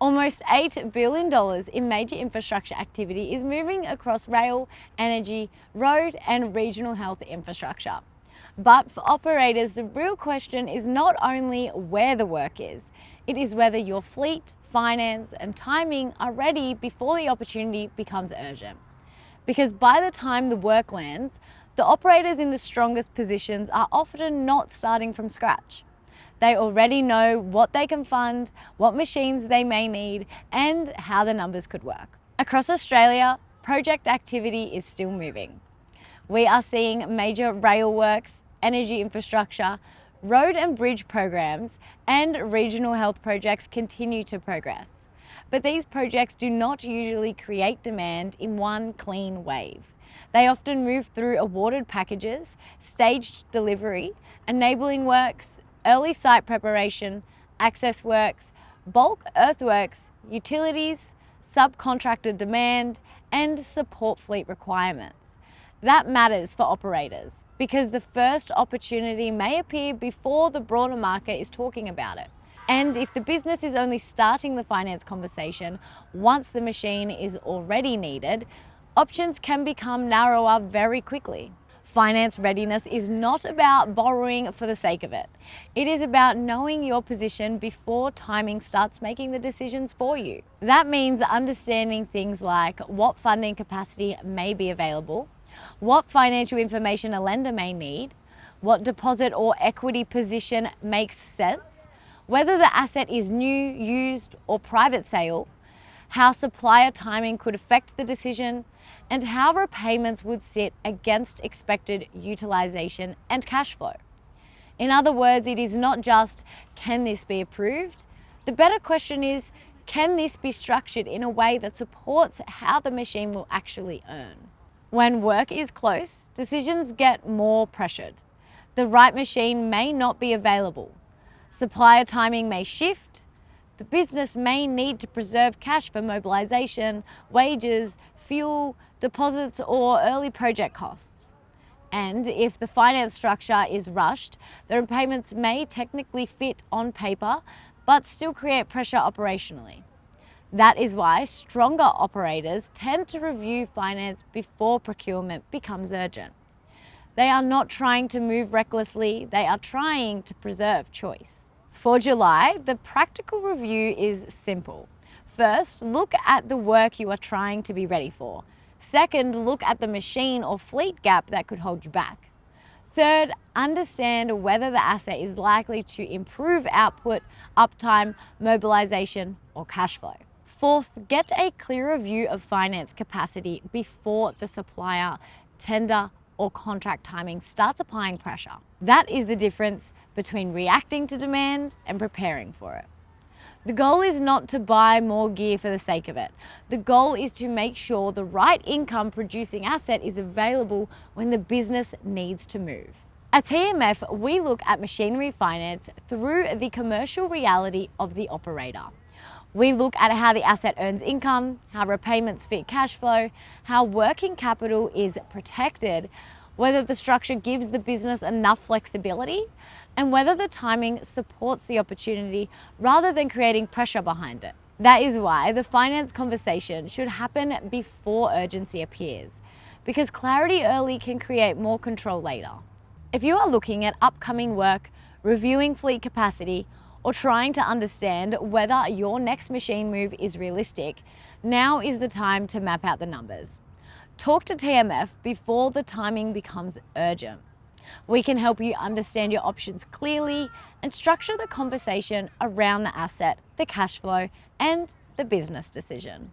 Almost $8 billion in major infrastructure activity is moving across rail, energy, road and regional health infrastructure. But for operators, the real question is not only where the work is, it is whether your fleet, finance and timing are ready before the opportunity becomes urgent. Because by the time the work lands, the operators in the strongest positions are often not starting from scratch. They already know what they can fund, what machines they may need, and how the numbers could work. Across Australia, project activity is still moving. We are seeing major rail works, energy infrastructure, road and bridge programs, and regional health projects continue to progress. But these projects do not usually create demand in one clean wave. They often move through awarded packages, staged delivery, enabling works, early site preparation, access works, bulk earthworks, utilities, subcontractor demand, and support fleet requirements. That matters for operators because the first opportunity may appear before the broader market is talking about it. And if the business is only starting the finance conversation once the machine is already needed, options can become narrower very quickly. Finance readiness is not about borrowing for the sake of it. It is about knowing your position before timing starts making the decisions for you. That means understanding things like what funding capacity may be available, what financial information a lender may need, what deposit or equity position makes sense, whether the asset is new, used, or private sale, how supplier timing could affect the decision, and how repayments would sit against expected utilisation and cash flow. In other words, it is not just, can this be approved? The better question is, can this be structured in a way that supports how the machine will actually earn? When work is close, decisions get more pressured. The right machine may not be available. Supplier timing may shift. The business may need to preserve cash for mobilisation, wages, fuel, deposits or early project costs. And if the finance structure is rushed, the repayments may technically fit on paper, but still create pressure operationally. That is why stronger operators tend to review finance before procurement becomes urgent. They are not trying to move recklessly, they are trying to preserve choice. For July, the practical review is simple. First, look at the work you are trying to be ready for. Second, look at the machine or fleet gap that could hold you back. Third, understand whether the asset is likely to improve output, uptime, mobilisation, or cash flow. Fourth, get a clearer view of finance capacity before the supplier, tender, or contract timing starts applying pressure. That is the difference between reacting to demand and preparing for it. The goal is not to buy more gear for the sake of it. The goal is to make sure the right income producing asset is available when the business needs to move. At TMF, we look at machinery finance through the commercial reality of the operator. We look at how the asset earns income, how repayments fit cash flow, how working capital is protected, whether the structure gives the business enough flexibility, and whether the timing supports the opportunity rather than creating pressure behind it. That is why the finance conversation should happen before urgency appears, because clarity early can create more control later. If you are looking at upcoming work, reviewing fleet capacity, or trying to understand whether your next machine move is realistic, now is the time to map out the numbers. Talk to TMF before the timing becomes urgent. We can help you understand your options clearly and structure the conversation around the asset, the cash flow, and the business decision.